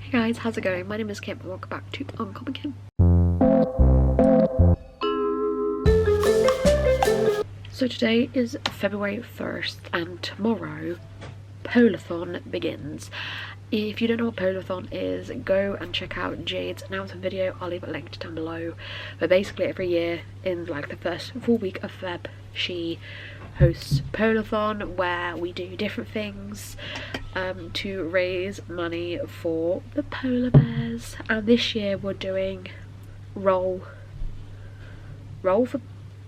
Hey guys, how's it going? My name is Kim and welcome back to Uncommonkim. So today is February 1st and tomorrow Polathon begins. If you don't know what Polathon is, go and check out Jade's announcement video. I'll leave it linked down below. But basically every year in like the first full week of Feb, she hosts Polathon where we do different things to raise money for the polar bears. And this year we're doing roll for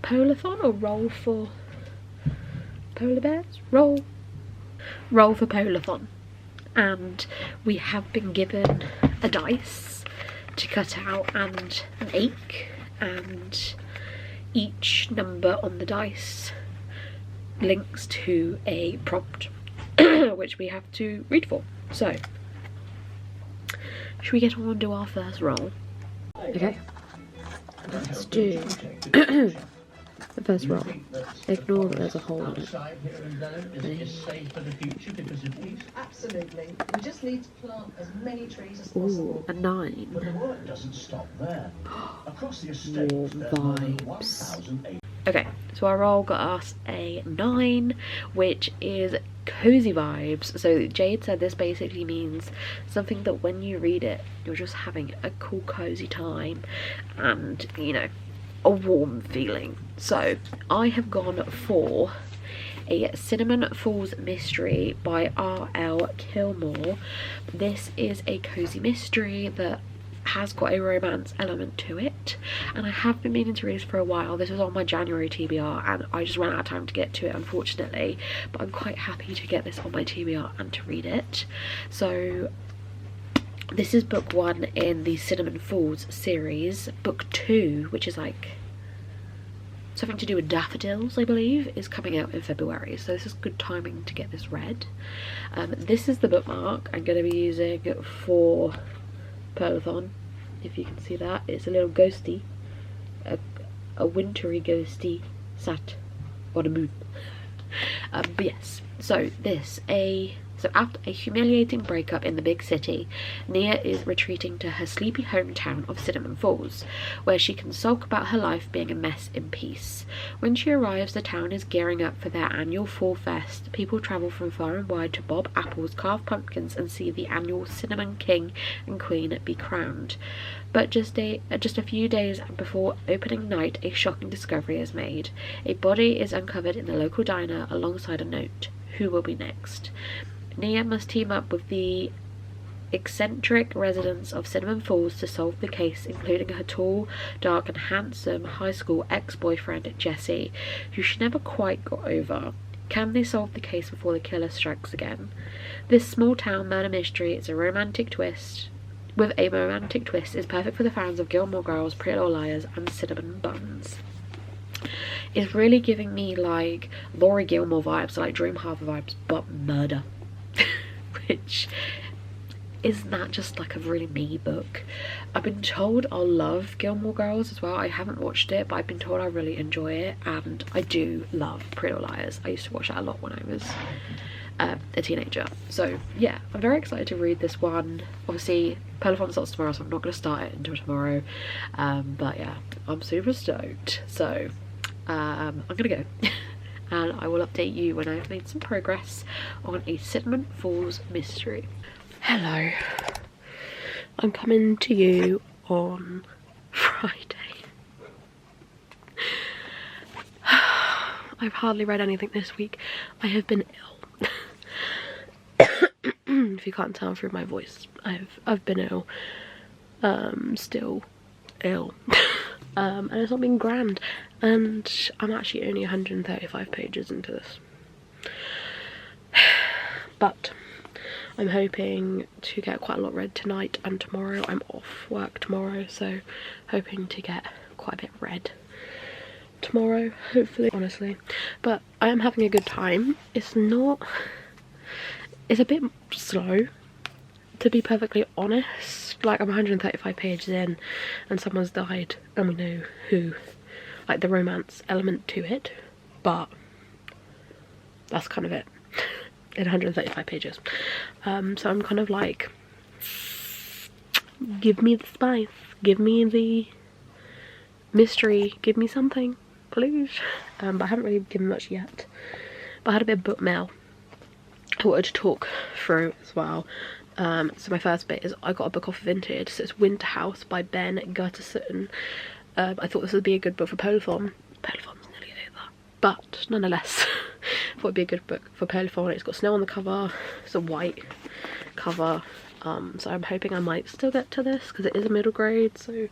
Polathon or roll for polar bears? Roll for Polathon. And we have been given a dice to cut out and an ache, and each number on the dice links to a prompt which we have to read for. So should we get on and do our first roll? Okay, let's do the first roll. Ignore that there's a hole in it. Absolutely. We just need to plant as many trees as possible. Ooh, a 9. But the work doesn't stop there. Across the estate, Warm there are more than vibes. 1,800. Okay, so our roll got us a 9, which is cozy vibes. So Jade said this basically means something that when you read it, you're just having a cool cozy time and, you know, a warm feeling. So I have gone for a Cinnamon Falls Mystery by R.L. Kilmore. This is a cozy mystery that has got a romance element to it, and I have been meaning to read this for a while. This was on my January TBR and I just ran out of time to get to it, unfortunately, but I'm quite happy to get this on my TBR and to read it. So this is book 1 in the Cinnamon Falls series. Book 2, which is like something to do with daffodils, I believe, is coming out in February, so this is good timing to get this read. This is the bookmark I'm going to be using for Polathon, if you can see that. It's a little ghosty, a wintry ghosty sat on a moon. But yes, so after a humiliating breakup in the big city, Nia is retreating to her sleepy hometown of Cinnamon Falls, where she can sulk about her life being a mess in peace. When she arrives, the town is gearing up for their annual Fall Fest. People travel from far and wide to bob apples, carve pumpkins, and see the annual Cinnamon King and Queen be crowned. But just a few days before opening night, a shocking discovery is made. A body is uncovered in the local diner alongside a note. Who will be next? Nia must team up with the eccentric residents of Cinnamon Falls to solve the case, including her tall, dark and handsome high school ex-boyfriend Jesse, who she never quite got over. Can they solve the case before the killer strikes again? This small town murder mystery is a romantic twist. With a romantic twist, is perfect for the fans of Gilmore Girls, Pretty Little Liars and Cinnamon Buns. It's really giving me like Laurie Gilmore vibes, like Dream Harbor vibes, but murder. Which, isn't that just like a really me book? I've been told I'll love Gilmore Girls as well. I haven't watched it, but I've been told I really enjoy it, and I do love Pretty Little Liars. I used to watch that a lot when I was a teenager. So yeah, I'm very excited to read this one. Obviously Polathon starts tomorrow, so I'm not going to start it until tomorrow, but yeah, I'm super stoked. So I'm gonna go and I will update you when I've made some progress on a Cinnamon Falls mystery. Hello, I'm coming to you on Friday. I've hardly read anything this week. I have been ill. If you can't tell through my voice, I've been ill. Still ill. And it's not been grand, and I'm actually only 135 pages into this, but I'm hoping to get quite a lot read tonight and tomorrow. I'm off work tomorrow, so hoping to get quite a bit read tomorrow, hopefully, honestly. But I am having a good time. It's a bit slow, to be perfectly honest. Like, I'm 135 pages in and someone's died and we know who. Like, the romance element to it, but that's kind of it in 135 pages. So I'm kind of like Give me the spice. Give me the mystery. Give me something, please. But I haven't really given much yet. But I had a bit of book mail I wanted to talk through as well. So my first bit is I got a book off Vinted. So it's Winter House by Ben Gutterson. I thought this would be a good book for Polathon. Polathon's nearly over. But nonetheless, I thought it'd be a good book for Polathon. It's got snow on the cover. It's a white cover. So I'm hoping I might still get to this because it is a middle grade. So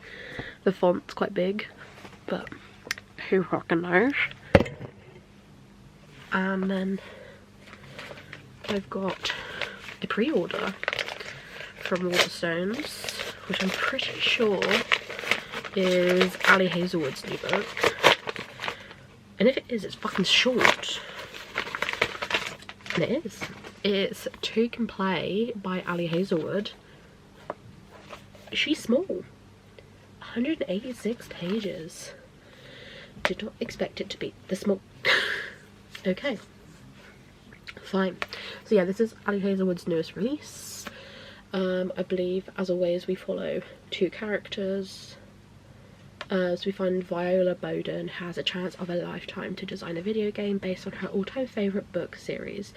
the font's quite big. But who fucking knows? And then I've got a pre-order from Waterstones, which I'm pretty sure is Ali Hazelwood's new book. And if it is, it's fucking short. And it is. It's Two Can Play by Ali Hazelwood. She's small. 186 pages. Did not expect it to be this small. Okay. Fine. So yeah, this is Ali Hazelwood's newest release. I believe, as always, we follow two characters. So we find Viola Bowden has a chance of a lifetime to design a video game based on her all-time favourite book series.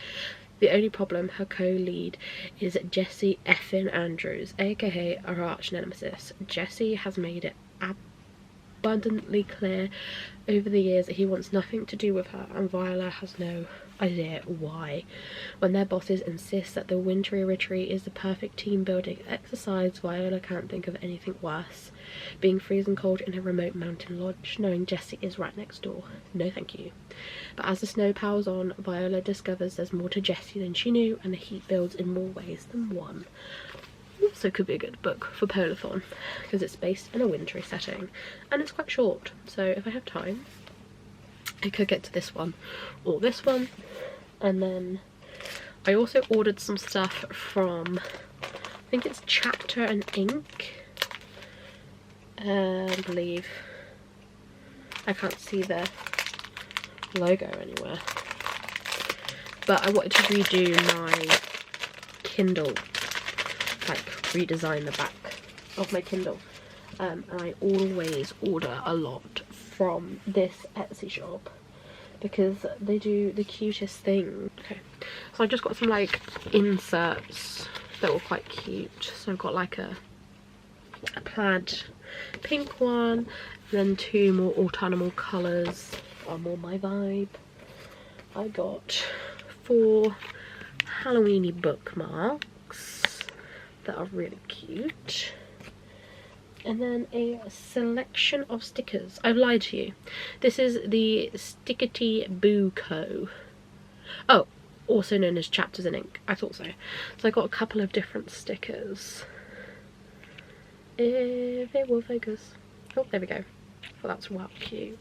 The only problem, her co-lead is Jesse effin Andrews, aka her arch nemesis. Jesse has made it abundantly clear over the years that he wants nothing to do with her, and Viola has no idea why. When their bosses insist that the wintry retreat is the perfect team building exercise, Viola can't think of anything worse. Being freezing cold in a remote mountain lodge, knowing Jesse is right next door. No thank you. But as the snow piles on, Viola discovers there's more to Jesse than she knew, and the heat builds in more ways than one. Also could be a good book for Polathon, because it's based in a wintry setting, and it's quite short, so if I have time I could get to this one or this one. And then I also ordered some stuff from, I think it's Chapter and Ink. I believe. I can't see the logo anywhere. But I wanted to redo my Kindle, like redesign the back of my Kindle. And I always order a lot from this Etsy shop because they do the cutest thing. Okay, so I just got some like inserts that were quite cute. So I've got like a plaid pink one, and then two more autumnal colours are more my vibe. I got 4 Halloweeny bookmarks that are really cute. And then a selection of stickers. I've lied to you. This is the Stickety Boo Co. Oh, also known as Chapters in Ink. I thought so. So I got a couple of different stickers. If it will focus. Oh, there we go. Well, that's well cute.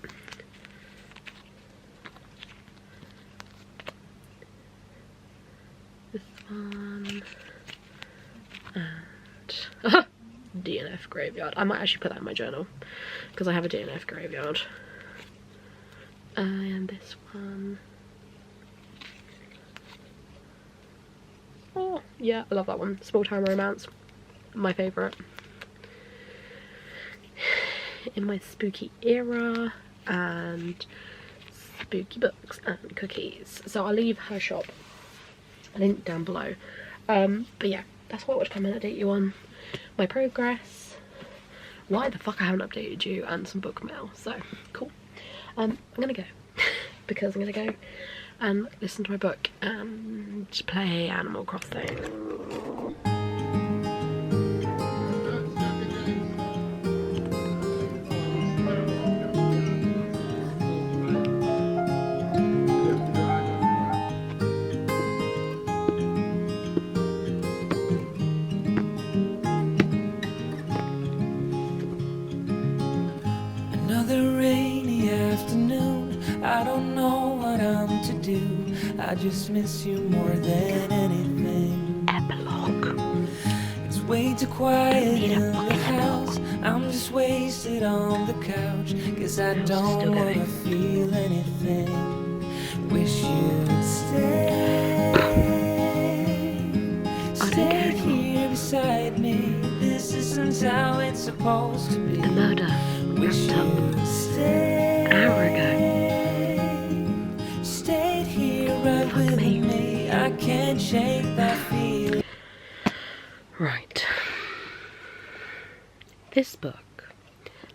This one. And... DNF graveyard. I might actually put that in my journal because I have a DNF graveyard. And this one. Oh yeah, I love that one. Small Town Romance, my favourite. In my spooky era, and spooky books and cookies. So I'll leave her shop a link down below. But yeah, that's what I would come and update you on. My progress, why the fuck I haven't updated you, and some book mail. So cool. I'm gonna go because I'm gonna go and listen to my book and play Animal Crossing. Another rainy afternoon, I don't know what I'm to do. I just miss you more than anything. Epilogue. It's way too quiet in the house. I'm just wasted on the couch, 'cause I don't wanna feel anything. Wish you'd stay. Stay here beside me. This is isn't how it's supposed to be. The murder Wish wrapped up you stayed, an hour ago. stayed here right Fuck with me. me. I can't shake that feeling. Right. This book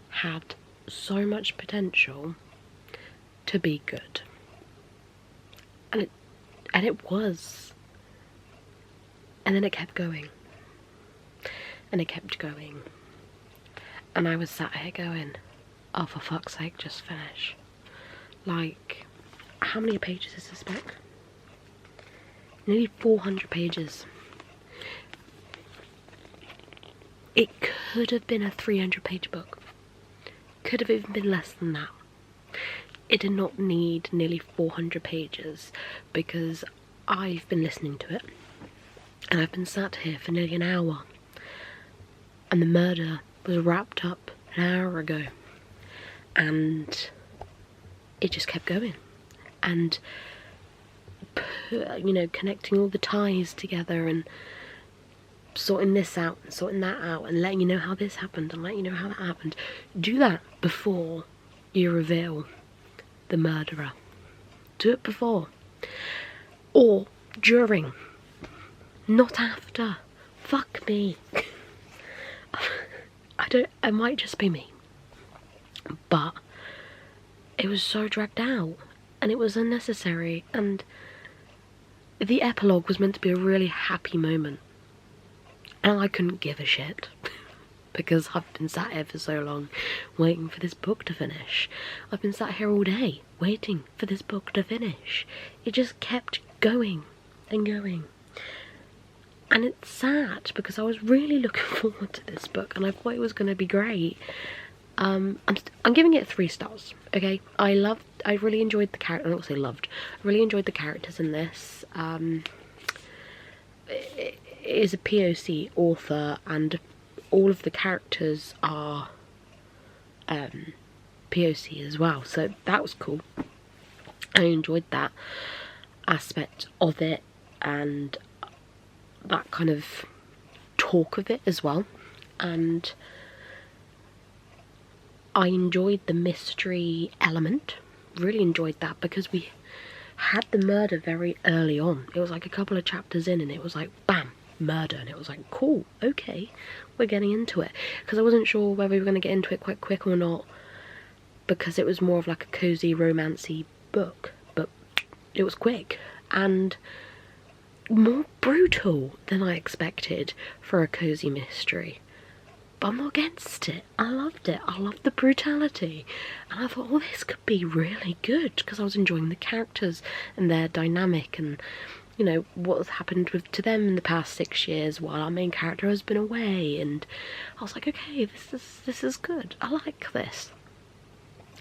had so much potential to be good. And it was. And then it kept going. And it kept going. And I was sat here going, oh, for fuck's sake, just finish. Like, how many pages is this book? Nearly 400 pages. It could have been a 300-page book. Could have even been less than that. It did not need nearly 400 pages because I've been listening to it and I've been sat here for nearly an hour and the murder was wrapped up an hour ago and it just kept going and, you know, connecting all the ties together and sorting this out and sorting that out and letting you know how this happened and letting you know how that happened. Do that before you reveal the murderer. Do it before. Or during. Not after. Fuck me. It might just be me. But it was so dragged out and it was unnecessary and the epilogue was meant to be a really happy moment. And I couldn't give a shit because I've been sat here for so long waiting for this book to finish. I've been sat here all day waiting for this book to finish. It just kept going and going. And it's sad because I was really looking forward to this book and I thought it was going to be great. I'm giving it 3 stars, okay? I really enjoyed the character. I don't say loved. I really enjoyed the characters in this. It is a POC author and all of the characters are POC as well, so that was cool. I enjoyed that aspect of it and that kind of talk of it as well, and I enjoyed the mystery element, really enjoyed that because we had the murder very early on. It was like a couple of chapters in and it was like bam, murder, and it was like cool, okay, we're getting into it, because I wasn't sure whether we were going to get into it quite quick or not because it was more of like a cozy romancy book, but it was quick and more brutal than I expected for a cozy mystery. But I'm not against it. I loved it. I loved the brutality. And I thought, oh, this could be really good because I was enjoying the characters and their dynamic and, you know, what's happened to them in the past 6 years while our main character has been away. And I was like, okay, this is good. I like this.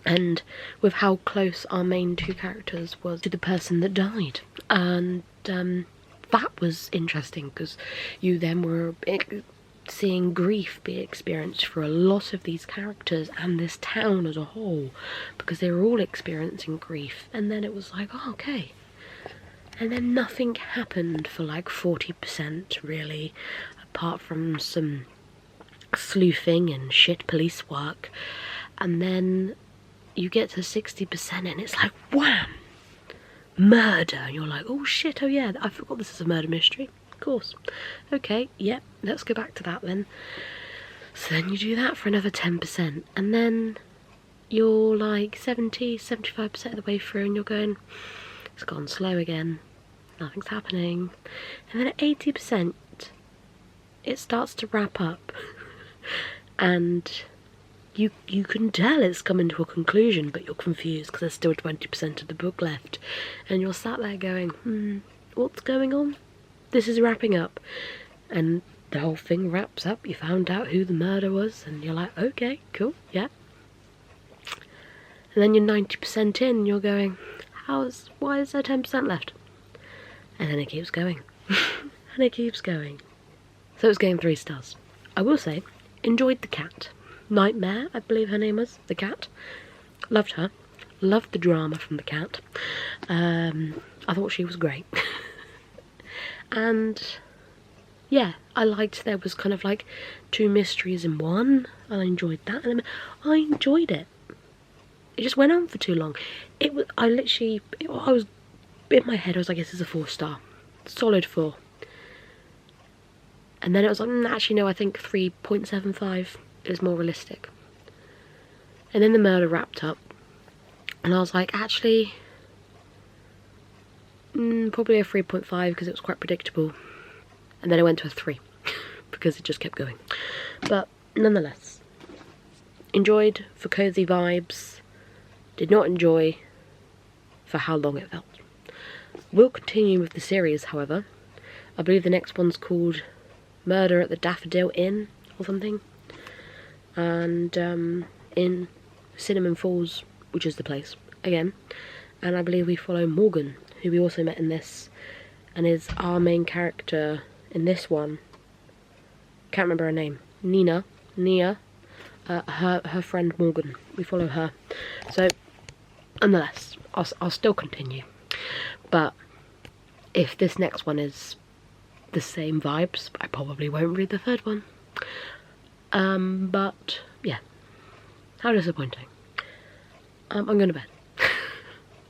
And with how close our main 2 characters was to the person that died. And that was interesting because you then were seeing grief be experienced for a lot of these characters and this town as a whole because they were all experiencing grief. And then it was like, oh, okay. And then nothing happened for like 40% really, apart from some sleuthing and shit police work. And then you get to 60% and it's like wham, murder, and you're like, oh shit, oh yeah, I forgot this is a murder mystery. Of course. Okay, yeah, let's go back to that then. So then you do that for another 10% and then you're like 70-75% of the way through and you're going, it's gone slow again, nothing's happening. And then at 80% it starts to wrap up and you can tell it's coming to a conclusion, but you're confused because there's still 20% of the book left and you're sat there going, what's going on? This is wrapping up, and the whole thing wraps up. You found out who the murder was and you're like, okay, cool, yeah. And then you're 90% in and you're going, why is there 10% left? And then it keeps going and it keeps going. So it's getting 3 stars. I will say, enjoyed the cat. Nightmare, I believe her name was, the cat. Loved her. Loved the drama from the cat. I thought she was great. And yeah, I liked there was kind of like 2 mysteries in one, and I enjoyed that, and I enjoyed it. It just went on for too long. It was, I was in my head, I was like, this is a 4-star, solid 4. And then it was like, actually no, I think 3.75 is more realistic. And then the murder wrapped up, and I was like, actually, probably a 3.5 because it was quite predictable. And then I went to a 3 because it just kept going. But nonetheless, enjoyed for cozy vibes. Did not enjoy for how long it felt. We'll continue with the series, however. I believe the next one's called Murder at the Daffodil Inn or something. And in Cinnamon Falls, which is the place, again. And I believe we follow Morgan, who we also met in this, and is our main character in this one. Can't remember her name. Nia. Her friend Morgan. We follow her. So, nonetheless, I'll still continue. But if this next one is the same vibes, I probably won't read the 3rd one. But yeah, how disappointing. I'm going to bed.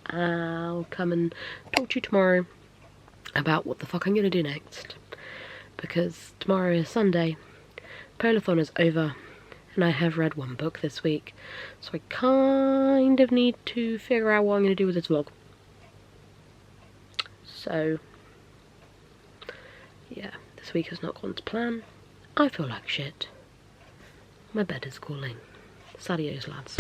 I'll come and talk to you tomorrow about what the fuck I'm going to do next. Because tomorrow is Sunday, Polathon is over, and I have read 1 book this week, so I kind of need to figure out what I'm going to do with this vlog. So, yeah, this week has not gone to plan. I feel like shit. My bed is calling. Adios, lads.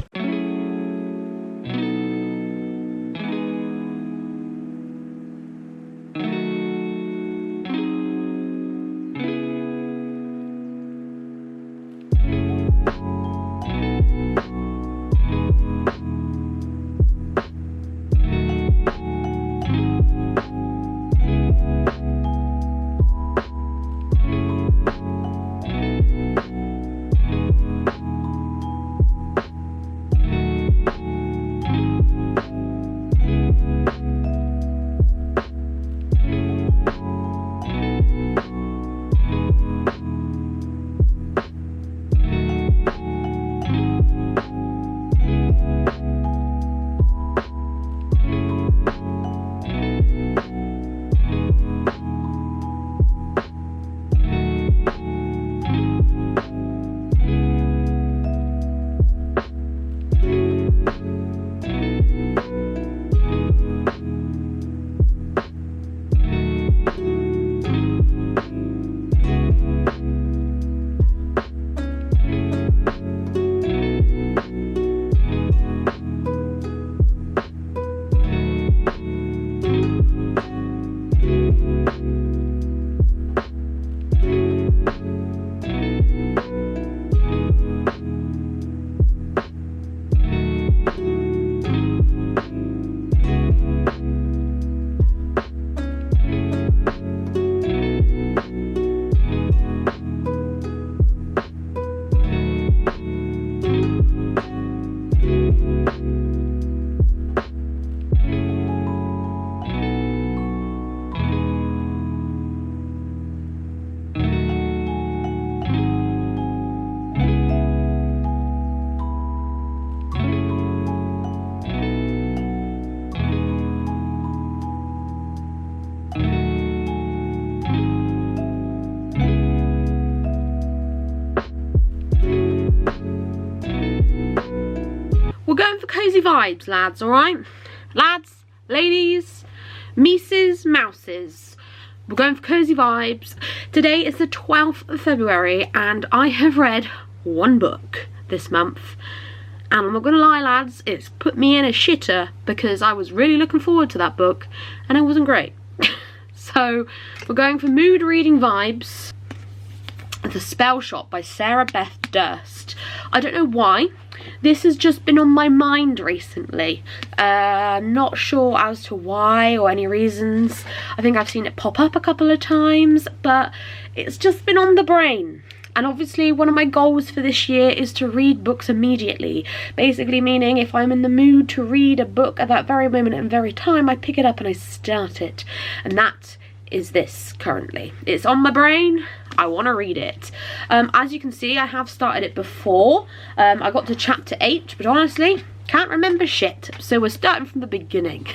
We're going for cozy vibes, lads, alright? Lads, ladies, Mises, mouses. We're going for cozy vibes. Today is the 12th of February and I have read 1 book this month. And I'm not gonna lie, lads, it's put me in a shitter because I was really looking forward to that book and it wasn't great. So we're going for mood reading vibes. The Spell Shop by Sarah Beth Durst. I don't know why. This has just been on my mind recently. Not sure as to why or any reasons. I think I've seen it pop up a couple of times, but it's just been on the brain. And obviously one of my goals for this year is to read books immediately. Basically meaning if I'm in the mood to read a book at that very moment and very time, I pick it up and I start it. And that is this currently. It's on my brain. I want to read it. As you can see, I have started it before. I got to chapter 8, but honestly, can't remember shit. So we're starting from the beginning.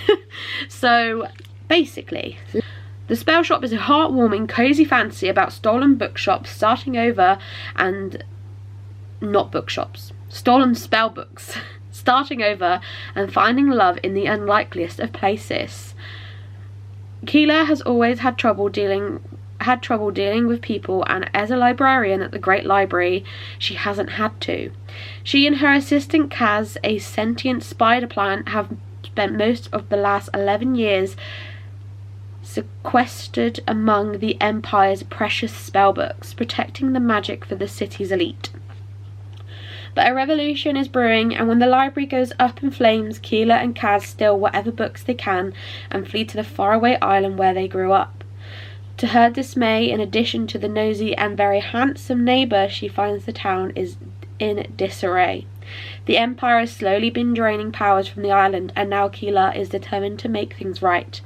So basically, The Spell Shop is a heartwarming, cozy fantasy about stolen bookshops starting over and not bookshops. Stolen spell books starting over and finding love in the unlikeliest of places. Keela has always had trouble dealing with people, and as a librarian at the Great Library, she hasn't had to. She and her assistant Kaz, a sentient spider plant, have spent most of the last 11 years sequestered among the Empire's precious spellbooks, protecting the magic for the city's elite. But a revolution is brewing, and when the library goes up in flames, Keela and Kaz steal whatever books they can and flee to the faraway island where they grew up. To her dismay, in addition to the nosy and very handsome neighbour, she finds the town is in disarray. The Empire has slowly been draining powers from the island, and now Keela is determined to make things right.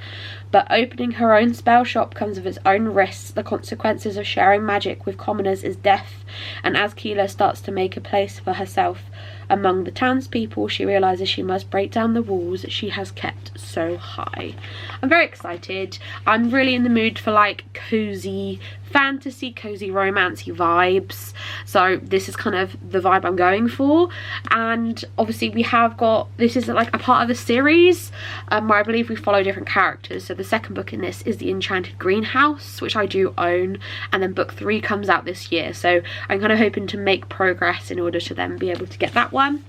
But opening her own spell shop comes with its own risks. The consequences of sharing magic with commoners is death, and as Keela starts to make a place for herself among the townspeople, she realises she must break down the walls she has kept so high. I'm very excited. I'm really in the mood for like cozy fantasy, cozy romancy vibes, so this is kind of the vibe I'm going for. And obviously we have got, this is like a part of the series where I believe we follow different characters. So the second book in this is The Enchanted Greenhouse, which I do own, and then book 3 comes out this year, so I'm kind of hoping to make progress in order to then be able to get that one.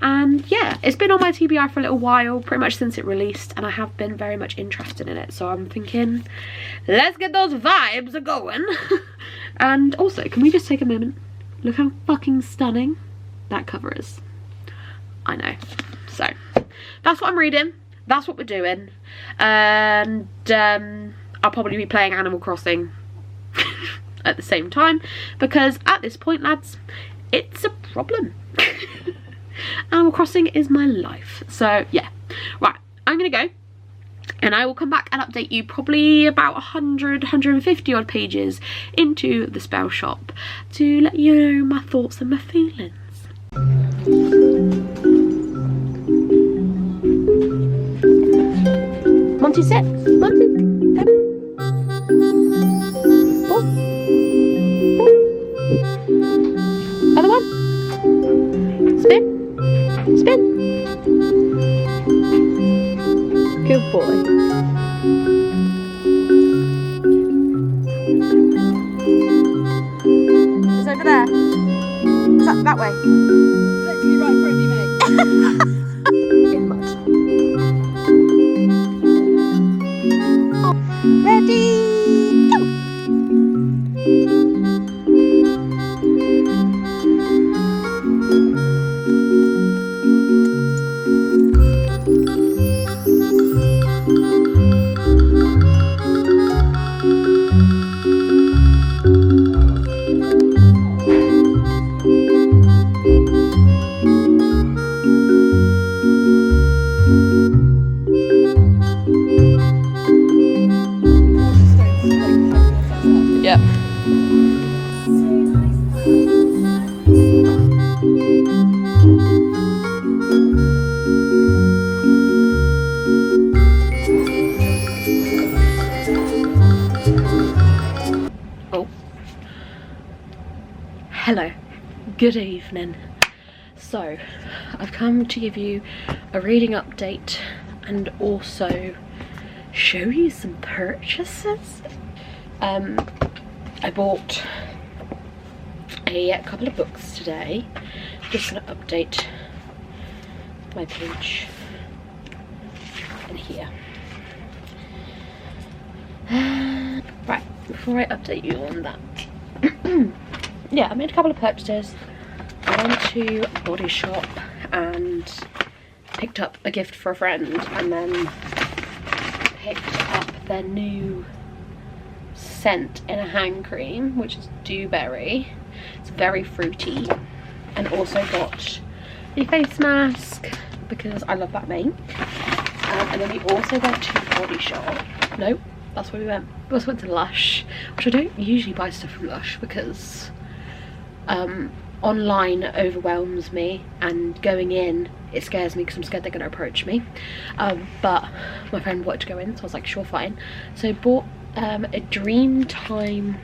And yeah, it's been on my TBR for a little while, pretty much since it released, and I have been very much interested in it, so I'm thinking let's get those vibes going. And also, can we just take a moment, look how fucking stunning that cover is. I know. So that's what I'm reading, that's what we're doing, and I'll probably be playing Animal Crossing at the same time, because at this point, lads, it's a problem. Animal Crossing is my life. So yeah, right, I'm gonna go, and I will come back and update you probably about 150 odd pages into the spell shop to let you know my thoughts and my feelings. Monty, sit. Monty, come. Four. Other one. Spin. Spin. Good boy. It's over there. Is that way? Literally right in front of you, mate. In mud. Oh. Ready, go! Yep. Oh. Hello. Good evening. So, I've come to give you a reading update and also show you some purchases. I bought a couple of books today. I'm just going to update my page in here. Right, before I update you on that, yeah, I made a couple of purchases. I went to a Body Shop and picked up a gift for a friend, and then picked up their new scent in a hand cream, which is dewberry. It's very fruity. And also got a face mask because I love that make. And then we also went to Body Shop. No, that's where we went. We also went to Lush, which I don't usually buy stuff from Lush because online overwhelms me, and going in it scares me because I'm scared they're going to approach me. But my friend wanted to go in, so I was like, sure, fine. So I bought a Dreamtime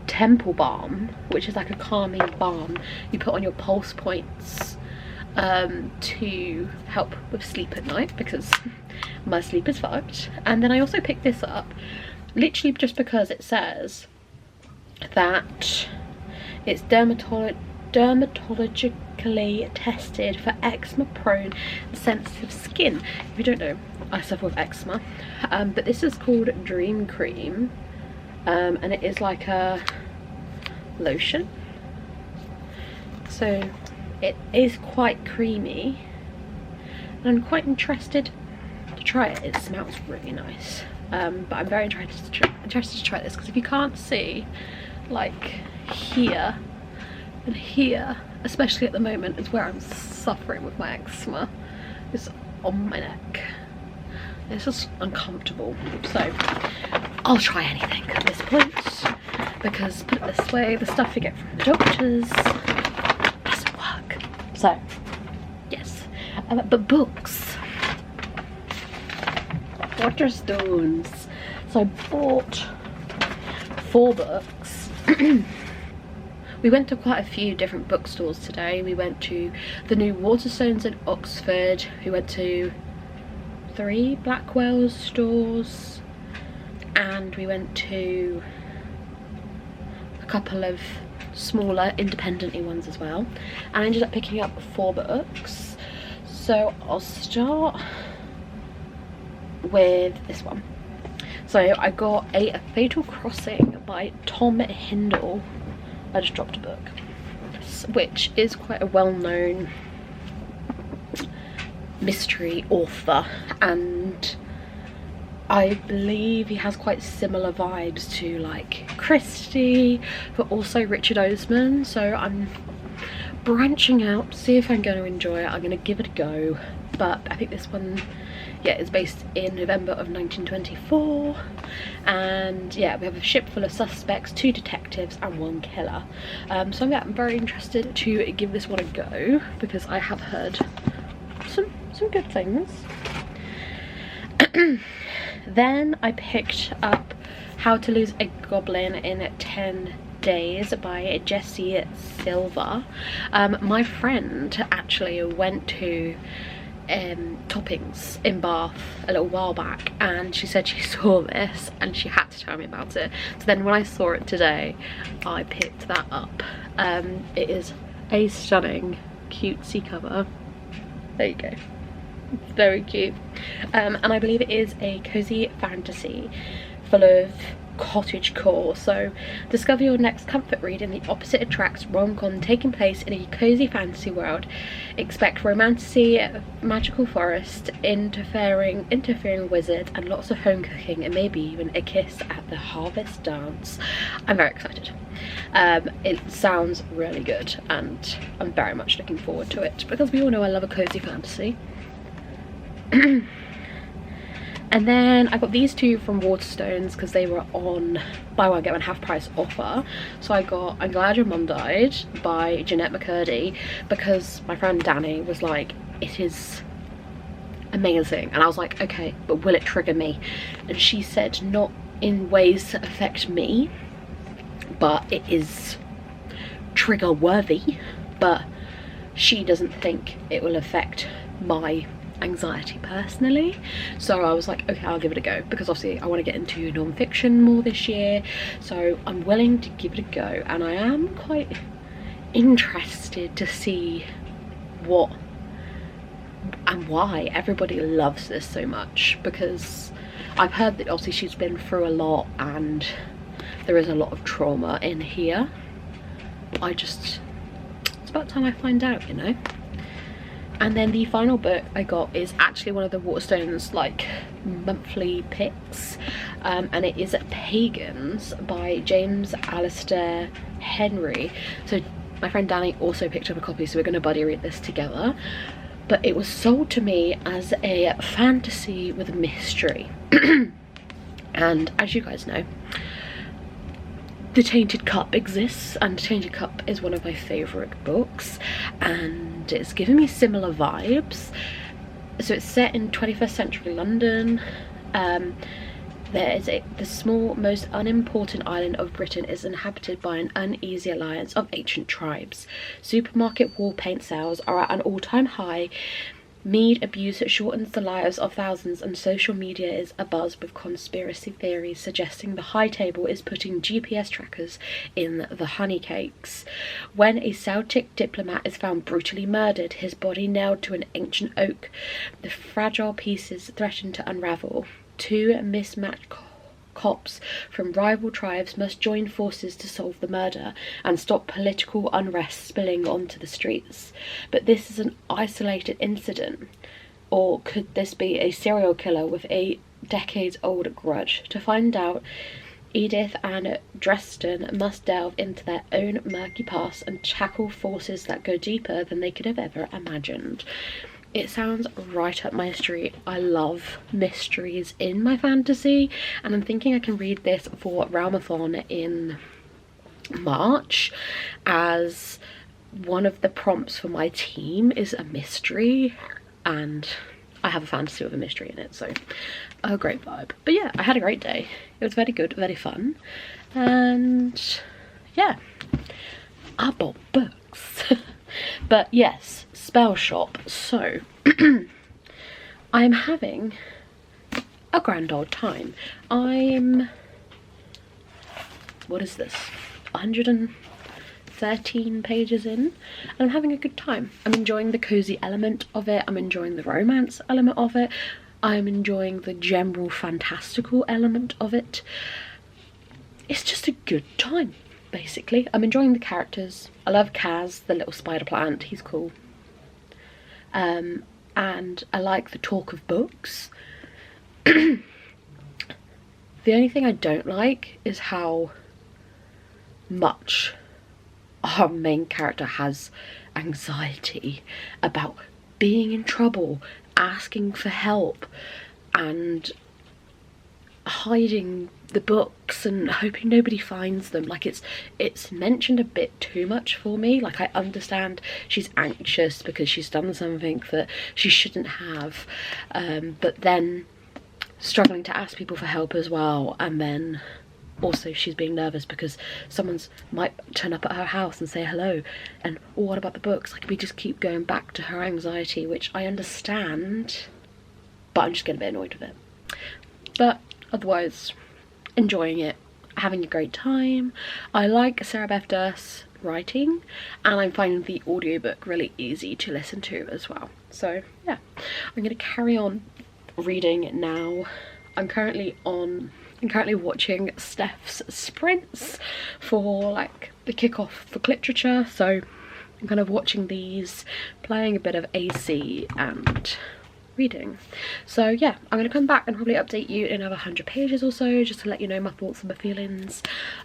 temple balm, which is like a calming balm you put on your pulse points to help with sleep at night, because my sleep is fucked. And then I also picked this up literally just because it says that it's dermatologically tested for eczema prone and sensitive skin. If you don't know, I suffer with eczema, but this is called Dream Cream, and it is like a lotion, so it is quite creamy, and I'm quite interested to try it. It smells really nice, but I'm very interested to try this, because if you can't see, like here and here, especially at the moment, is where I'm suffering with my eczema. It's on my neck. It's just uncomfortable. So I'll try anything at this point, because put it this way, the stuff you get from the doctors doesn't work. So yes, but books, Waterstones. So I bought 4 books. We went to quite a few different bookstores today. We went to the new Waterstones in Oxford. We went to 3 Blackwell's stores, and we went to a couple of smaller independent-y ones as well, and I ended up picking up 4 books. So I'll start with this one. So I got A Fatal Crossing by Tom Hindle. I just dropped a book, which is quite a well-known mystery author, and I believe he has quite similar vibes to like Christie, but also Richard Osman. So I'm branching out to see if I'm going to enjoy it. I'm going to give it a go, but I think this one, yeah, is based in November of 1924, and yeah, we have a ship full of suspects, 2 detectives and 1 killer. So yeah, I'm very interested to give this one a go, because I have heard some good things. Then I picked up How to Lose a Goblin in 10 Days by Jessie Silver. My friend actually went to Toppings in Bath a little while back, and she said she saw this and she had to tell me about it. So then when I saw it today, I picked that up. It is a stunning cutesy cover. There you go, it's very cute, and I believe it is a cozy fantasy full of cottage core. So discover your next comfort read in the opposite attracts rom-com taking place in a cozy fantasy world. Expect romancy, magical forest, interfering wizards, and lots of home cooking, and maybe even a kiss at the harvest dance. I'm very excited. It sounds really good, and I'm very much looking forward to it, because we all know I love a cozy fantasy. And then I got these 2 from Waterstones because they were on buy one get one half price offer. So I got I'm Glad Your Mum Died by Jeanette McCurdy, because my friend Danny was like, it is amazing, and I was like, okay, but will it trigger me? And she said not in ways that affect me, but it is trigger worthy, but she doesn't think it will affect my anxiety personally. So I was like, okay, I'll give it a go, because obviously I want to get into non-fiction more this year, so I'm willing to give it a go, and I am quite interested to see what and why everybody loves this so much, because I've heard that obviously she's been through a lot and there is a lot of trauma in here. It's about time I find out, you know. And then the final book I got is actually one of the Waterstones like monthly picks, and it is Pagans by James Alistair Henry. So my friend Danny also picked up a copy, so we're going to buddy read this together. But it was sold to me as a fantasy with a mystery. And as you guys know, The Tainted Cup exists, and The Tainted Cup is one of my favourite books, and it's given me similar vibes. So it's set in 21st century London. The small, most unimportant island of Britain is inhabited by an uneasy alliance of ancient tribes. Supermarket wall paint sales are at an all-time high. Mead abuse shortens the lives of thousands, and social media is abuzz with conspiracy theories suggesting the High Table is putting GPS trackers in the honey cakes. When a Celtic diplomat is found brutally murdered, his body nailed to an ancient oak, the fragile pieces threaten to unravel. Two mismatched cops from rival tribes must join forces to solve the murder and stop political unrest spilling onto the streets. But this is an isolated incident, or could this be a serial killer with a decades-old grudge? To find out, Edith and Dresden must delve into their own murky past and tackle forces that go deeper than they could have ever imagined. It sounds right up my street. I love mysteries in my fantasy, and I'm thinking I can read this for Realmathon in March, as one of the prompts for my team is a mystery, and I have a fantasy with a mystery in it, so a great vibe. But yeah, I had a great day. It was very good, very fun, and yeah, I bought books. But yes, Spell Shop. So I'm having a grand old time. What is this, 113 pages in, and I'm having a good time. I'm enjoying the cozy element of it, I'm enjoying the romance element of it, I'm enjoying the general fantastical element of it. It's just a good time, basically. I'm enjoying the characters. I love Kaz, the little spider plant, he's cool. And I like the talk of books. The only thing I don't like is how much our main character has anxiety about being in trouble, asking for help, and hiding the books and hoping nobody finds them. Like, it's mentioned a bit too much for me. Like, I understand she's anxious because she's done something that she shouldn't have, but then struggling to ask people for help as well, and then also she's being nervous because someone's might turn up at her house and say hello, and what about the books? Like, we just keep going back to her anxiety, which I understand, but I'm just getting a bit annoyed with it. But otherwise, enjoying it, having a great time. I like Sarah Beth Durst's writing, and I'm finding the audiobook really easy to listen to as well. So yeah, I'm going to carry on reading now. I'm currently watching Steph's sprints for like the kickoff for literature, so I'm kind of watching these, playing a bit of AC and reading. So yeah, I'm gonna come back and probably update you in another 100 pages or so, just to let you know my thoughts and my feelings.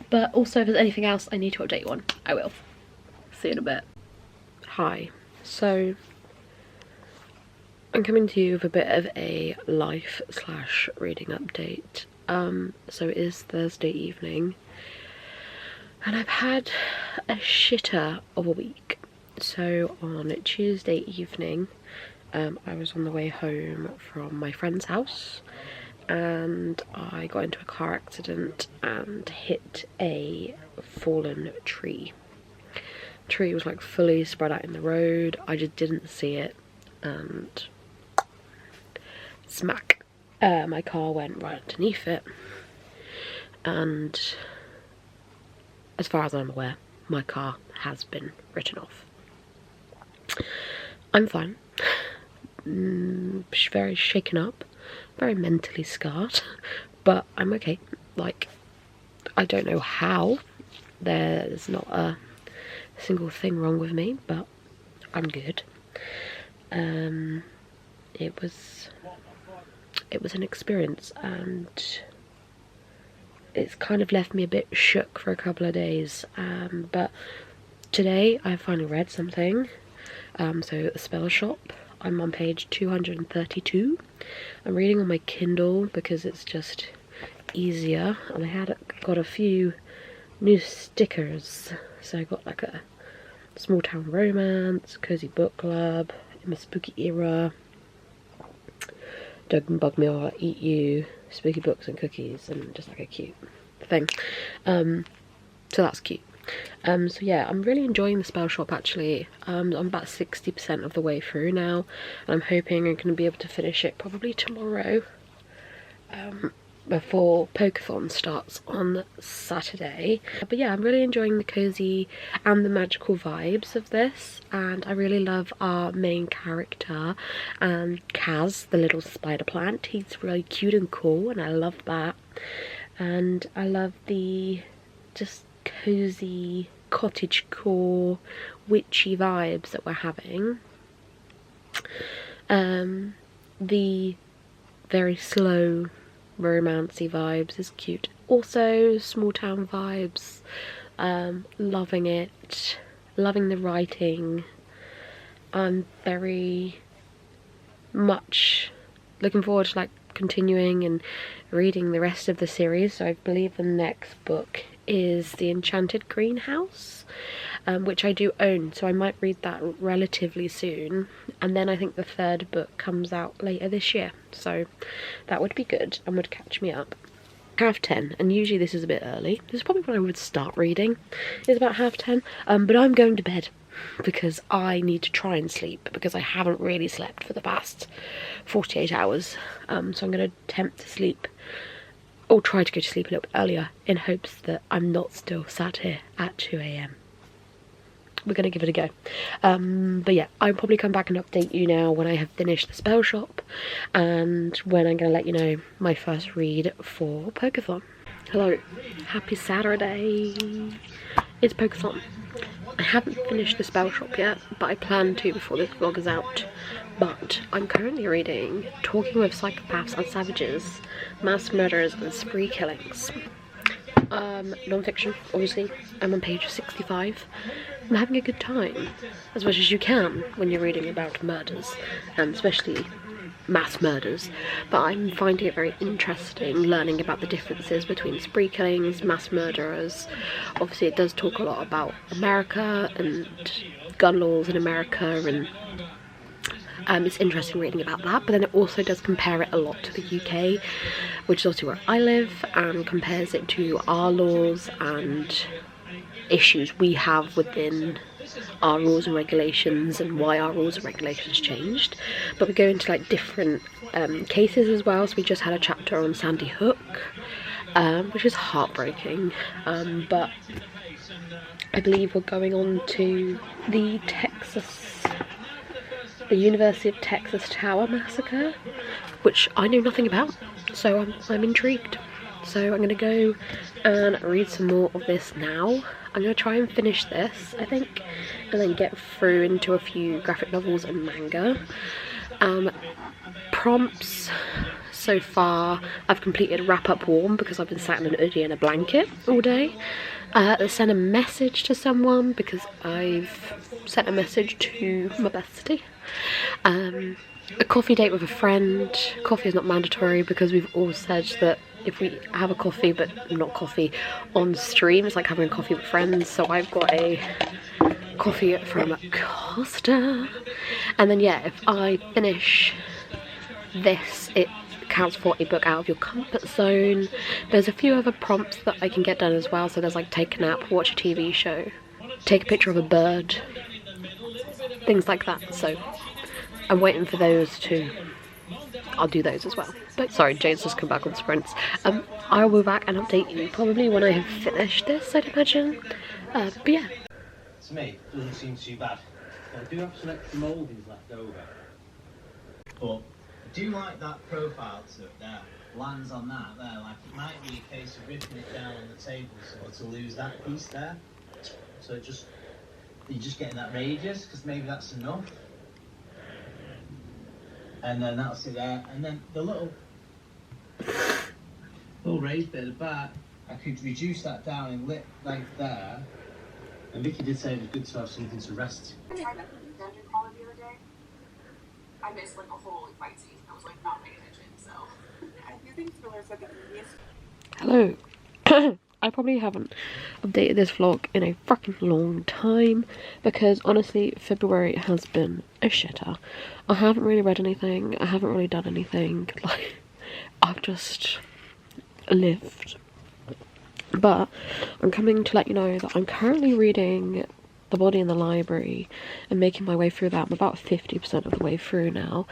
But also, if there's anything else I need to update you on, I will. See you in a bit. Hi, so I'm coming to you with a bit of a life/reading update. So it is Thursday evening, and I've had a shitter of a week. So on Tuesday evening, I was on the way home from my friend's house, and I got into a car accident and hit a fallen tree. The tree was like fully spread out in the road. I just didn't see it, and smack. My car went right underneath it, and as far as I'm aware, my car has been written off. I'm fine. Very shaken up, very mentally scarred, but I'm okay. Like, I don't know how. There's not a single thing wrong with me, but I'm good. It was an experience, and it's kind of left me a bit shook for a couple of days, but today I finally read something. So the Spell Shop, I'm on page 232. I'm reading on my Kindle because it's just easier, and I got a few new stickers. So I got like a small town romance, cozy book club, in my spooky era, Don't Bug Me or I'll Eat You, spooky books and cookies, and just like a cute thing. So that's cute. So yeah, I'm really enjoying the spell shop actually. I'm about 60% of the way through now, and I'm hoping I'm going to be able to finish it probably tomorrow, before Pokeathon starts on Saturday. But yeah, I'm really enjoying the cozy and the magical vibes of this, and I really love our main character, Kaz, the little spider plant. He's really cute and cool, and I love that. And I love the just cozy cottagecore witchy vibes that we're having. The very slow romancy vibes is cute. Also small town vibes. Loving it, loving the writing. I'm very much looking forward to like continuing and reading the rest of the series. So I believe the next book is The Enchanted Greenhouse, which I do own, so I might read that relatively soon, and then I think the third book comes out later this year, so that would be good and would catch me up. 10:30, and usually this is a bit early. This is probably when I would start reading, is about 10:30, but I'm going to bed because I need to try and sleep, because I haven't really slept for the past 48 hours, so I'm going to attempt to sleep, or try to go to sleep a little bit earlier, in hopes that I'm not still sat here at 2 AM. We're going to give it a go. But yeah, I'll probably come back and update you now when I have finished the spell shop, and when I'm going to let you know my first read for Pokeathon. Hello, happy Saturday. It's Pokeathon. I haven't finished the spell shop yet, but I plan to before this vlog is out. But I'm currently reading Talking with Psychopaths and Savages, Mass Murders and Spree Killings. Non-fiction, obviously. I'm on page 65. I'm having a good time, as much as you can when you're reading about murders, and especially mass murders, but I'm finding it very interesting learning about the differences between spree killings, mass murderers. Obviously it does talk a lot about America and gun laws in America, and it's interesting reading about that, but then it also does compare it a lot to the UK, which is also where I live, and compares it to our laws and issues we have within our rules and regulations, and why our rules and regulations changed. But we go into like different cases as well. So we just had a chapter on Sandy Hook, which is heartbreaking, but I believe we're going on to the University of Texas Tower Massacre, which I know nothing about, so I'm intrigued. So I'm going to go and read some more of this now. I'm going to try and finish this, I think, and then get through into a few graphic novels and manga. Prompts so far, I've completed Wrap Up Warm because I've been sat in an hoodie and a blanket all day. Send a message to someone because I've sent a message to my bestie. A coffee date with a friend. Coffee is not mandatory because we've all said that if we have a coffee, but not coffee on stream, it's like having a coffee with friends. So I've got a coffee from Costa, and then yeah, if I finish this, it counts for a book out of your comfort zone. There's a few other prompts that I can get done as well. So there's like take a nap, watch a TV show, take a picture of a bird, things like that. So I'm waiting for those too. I'll do those as well. But sorry, Jane's just come back on sprints. I will be back and update you probably when I have finished this, I'd imagine. But yeah. To me, it doesn't seem too bad. I do have some extra mouldings left over. But I do like that profile to it there. Lands on that there. Like it might be a case of ripping it down on the table so to lose that piece there. So you're just getting that radius, because maybe that's enough. And then that'll sit there, and then the little raised bit at the back, I could reduce that down in length there. And Vicky did say it was good to have something to rest. I tried that dungeon crawler the other day. I missed like a whole fight scene. I was like not paying attention, so I think Thriller said the easiest. Hello. I probably haven't updated this vlog in a fucking long time because honestly February has been a shitter. I haven't really read anything, I haven't really done anything, like I've just lived. But I'm coming to let you know that I'm currently reading The Body in the Library and making my way through that. I'm about 50% of the way through now.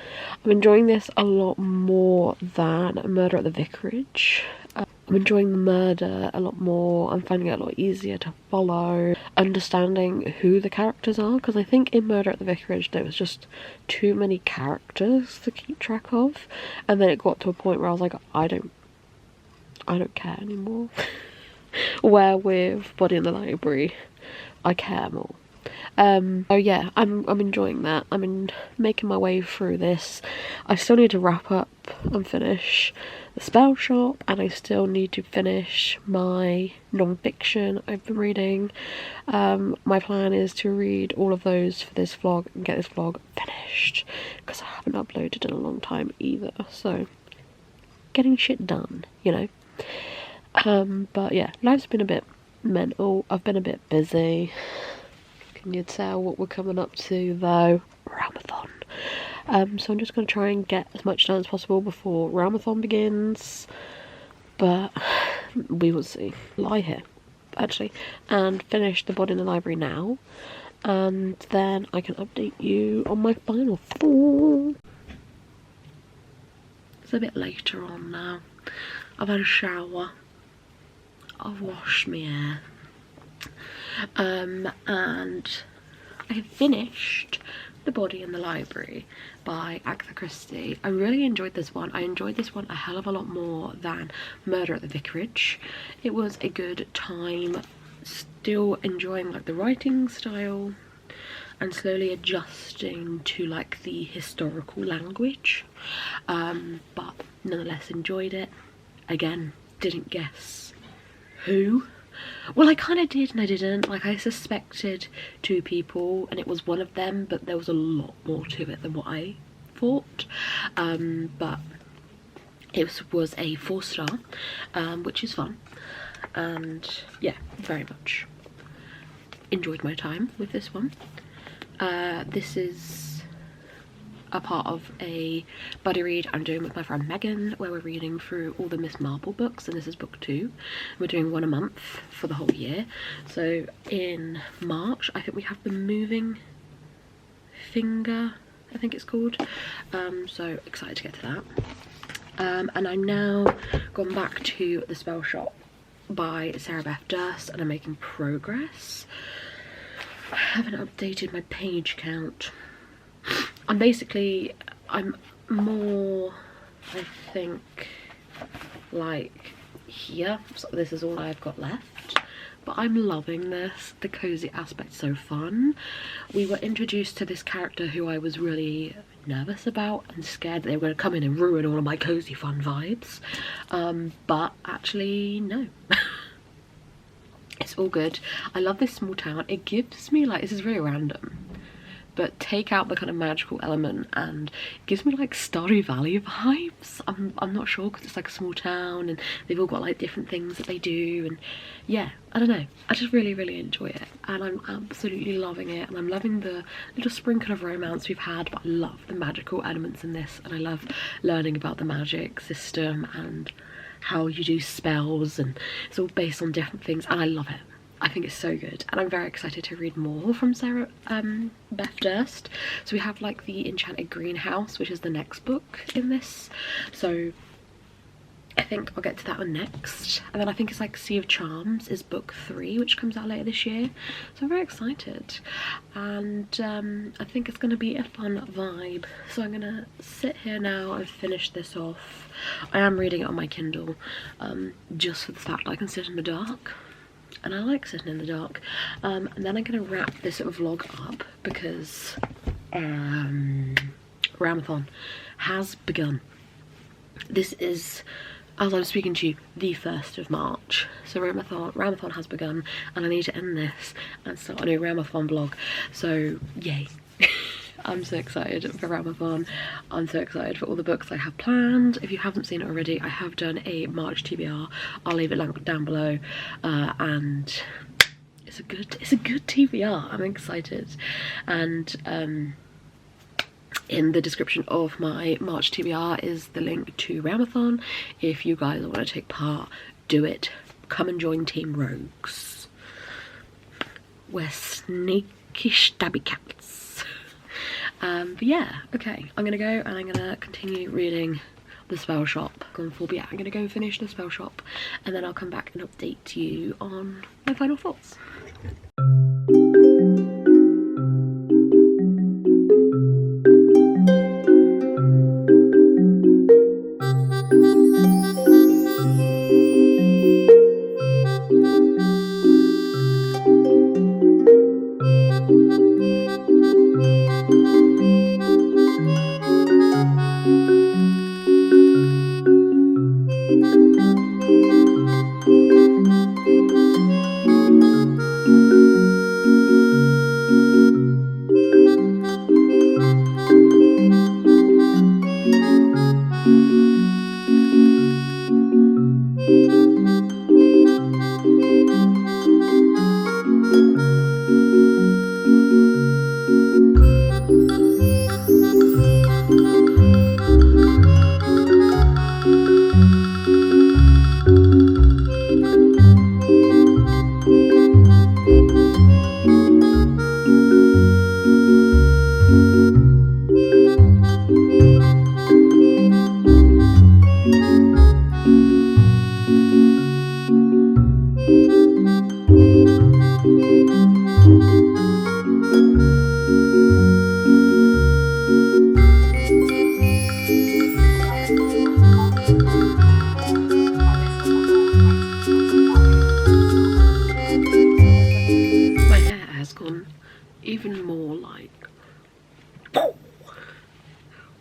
I'm enjoying this a lot more than Murder at the Vicarage. I'm enjoying the murder a lot more. I'm finding it a lot easier to follow, understanding who the characters are, because I think in Murder at the Vicarage there was just too many characters to keep track of, and then it got to a point where I was like, I don't care anymore. Where with Body in the Library, I care more. So yeah, I'm enjoying that. Making my way through this. I still need to wrap up and finish The Spell Shop, and I still need to finish my non-fiction I've been reading. My plan is to read all of those for this vlog and get this vlog finished, because I haven't uploaded in a long time either, so getting shit done, you know. But yeah, life's been a bit mental. I've been a bit busy. Can you tell what we're coming up to though? Ramathon. So I'm just going to try and get as much done as possible before Ramathon begins, but we will see. Lie here actually and finish The Body in the Library now, and then I can update you on my final thought. It's a bit later on now. I've had a shower, I've washed my hair, and I finished The Body in the Library by Agatha Christie. I really enjoyed this one. I enjoyed this one a hell of a lot more than Murder at the Vicarage. It was a good time, still enjoying like the writing style and slowly adjusting to like the historical language, but nonetheless enjoyed it. Again, didn't guess who. Well, I kind of did and I didn't. Like, I suspected 2 people and it was one of them, but there was a lot more to it than what I thought. But it was a 4-star, which is fun. And yeah, very much enjoyed my time with this one. This is a part of a buddy read I'm doing with my friend Megan, where we're reading through all the Miss Marple books, and this is book 2. We're doing one a month for the whole year. So in March, I think we have The Moving Finger, I think it's called. So excited to get to that. And I'm now gone back to The Spell Shop by Sarah Beth Durst, and I'm making progress. I haven't updated my page count. I'm more, I think, like here, so this is all I've got left, but I'm loving this. The cozy aspect's so fun. We were introduced to this character who I was really nervous about and scared that they were going to come in and ruin all of my cozy fun vibes, but actually no. It's all good. I love this small town. It gives me like, this is really random, but take out the kind of magical element and it gives me like Stardew Valley vibes. I'm not sure, because it's like a small town and they've all got like different things that they do, and yeah, I don't know, I just really enjoy it and I'm absolutely loving it, and I'm loving the little sprinkle of romance we've had, but I love the magical elements in this, and I love learning about the magic system and how you do spells, and it's all based on different things, and I love it. I think it's so good, and I'm very excited to read more from Sarah Beth Durst. So we have like the Enchanted Greenhouse, which is the next book in this, so I think I'll get to that one next. And then I think it's like Sea of Charms is book 3, which comes out later this year, so I'm very excited, and I think it's going to be a fun vibe. So I'm gonna sit here now and finish this off. I am reading it on my Kindle, just for the fact I can sit in the dark, and I like sitting in the dark. And then I'm gonna wrap this vlog up because Ramathon has begun. This is, as I'm speaking to you, the 1st of March. So Ramathon has begun, and I need to end this and start a new Ramathon vlog. So yay. I'm so excited for Ramathon. I'm so excited for all the books I have planned. If you haven't seen it already, I have done a March TBR. I'll leave it linked down below, and it's a good TBR. I'm excited. And in the description of my March TBR is the link to Ramathon. If you guys want to take part, do it. Come and join Team Rogues. We're sneaky stabby cats. But yeah, okay, I'm gonna go and I'm gonna continue reading The Spell Shop. But yeah, I'm gonna go and finish The Spell Shop, and then I'll come back and update you on my final thoughts. Even more like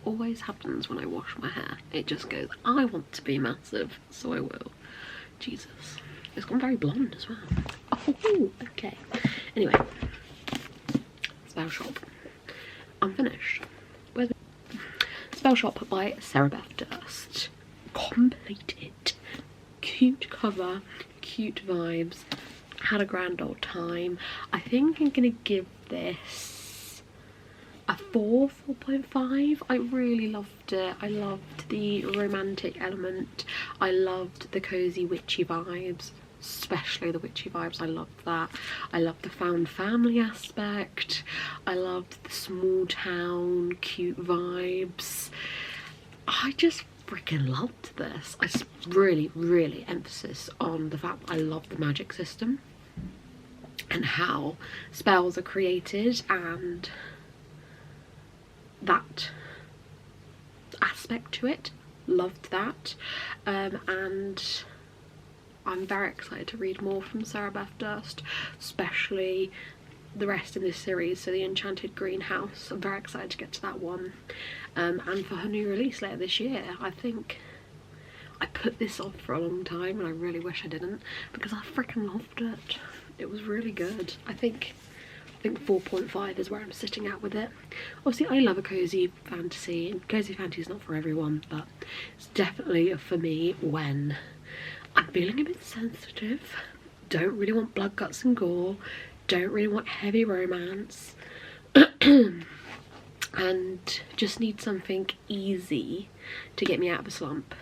always happens when I wash my hair. It just goes, I want to be massive, so I will. Jesus, it's gone very blonde as well. Oh, okay. Anyway, Spell Shop. I'm finished. Where's the Spell Shop by Sarah Beth Durst. Completed. Cute cover, cute vibes. Had a grand old time. I think I'm gonna give this a 4.5. I really loved it. I loved the romantic element. I loved the cozy witchy vibes, especially the witchy vibes. I loved that. I loved the found family aspect. I loved the small town cute vibes. I just freaking loved this. I really emphasis on the fact that I love the magic system and how spells are created and that aspect to it. Loved that. And I'm very excited to read more from Sarah Beth Durst, especially the rest in this series. So the Enchanted Greenhouse, I'm very excited to get to that one. And for her new release later this year. I think I put this off for a long time and I really wish I didn't, because I freaking loved it. It was really good. I think 4.5 is where I'm sitting at with it. Obviously I love a cozy fantasy, and cozy fantasy is not for everyone, but it's definitely for me when I'm feeling a bit sensitive, don't really want blood, guts and gore, don't really want heavy romance, and just need something easy to get me out of a slump.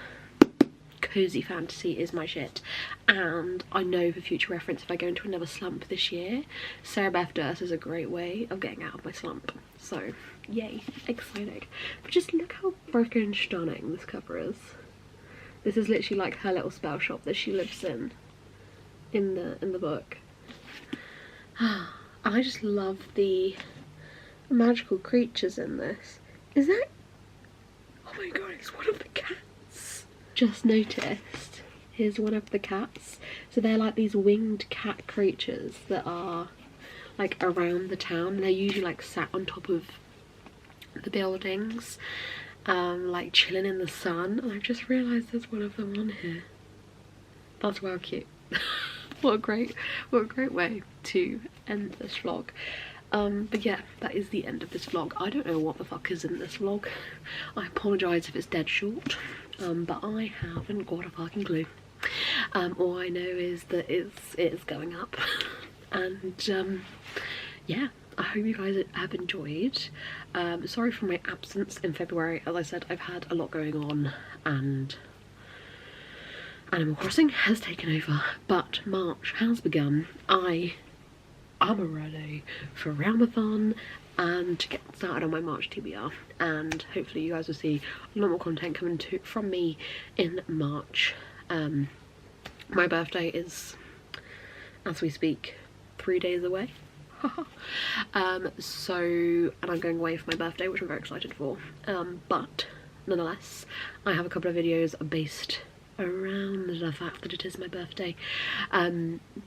Cozy fantasy is my shit, and I know for future reference, if I go into another slump this year, Sarah Beth Durst is a great way of getting out of my slump. So yay, exciting. But just look how freaking stunning this cover is. This is literally like her little spell shop that she lives in the book. And I just love the magical creatures in this. Is that, oh my god, it's one of the cats. Just noticed, here's one of the cats. So they're like these winged cat creatures that are like around the town. They're usually like sat on top of the buildings, like chilling in the sun. And I've just realised there's one of them on here. That's well cute. What a great way to end this vlog. But yeah, that is the end of this vlog. I don't know what the fuck is in this vlog. I apologise if it's dead short, but I haven't got a fucking clue. All I know is that it is going up, and yeah, I hope you guys have enjoyed. Sorry for my absence in February. As I said, I've had a lot going on, and Animal Crossing has taken over, but March has begun. I'm ready for Ramathon and to get started on my March TBR, and hopefully you guys will see a lot more content coming from me in March. My birthday is, as we speak, 3 days away. And I'm going away for my birthday, which I'm very excited for. But nonetheless, I have a couple of videos based around the fact that it is my birthday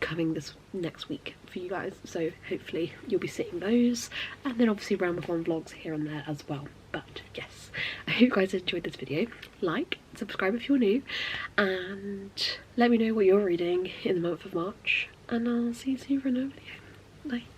coming this next week for you guys, so hopefully you'll be seeing those, and then obviously Ramathon vlogs here and there as well. But yes, I hope you guys enjoyed this video. Like, subscribe if you're new, and let me know what you're reading in the month of March, and I'll see you soon for another video. Bye.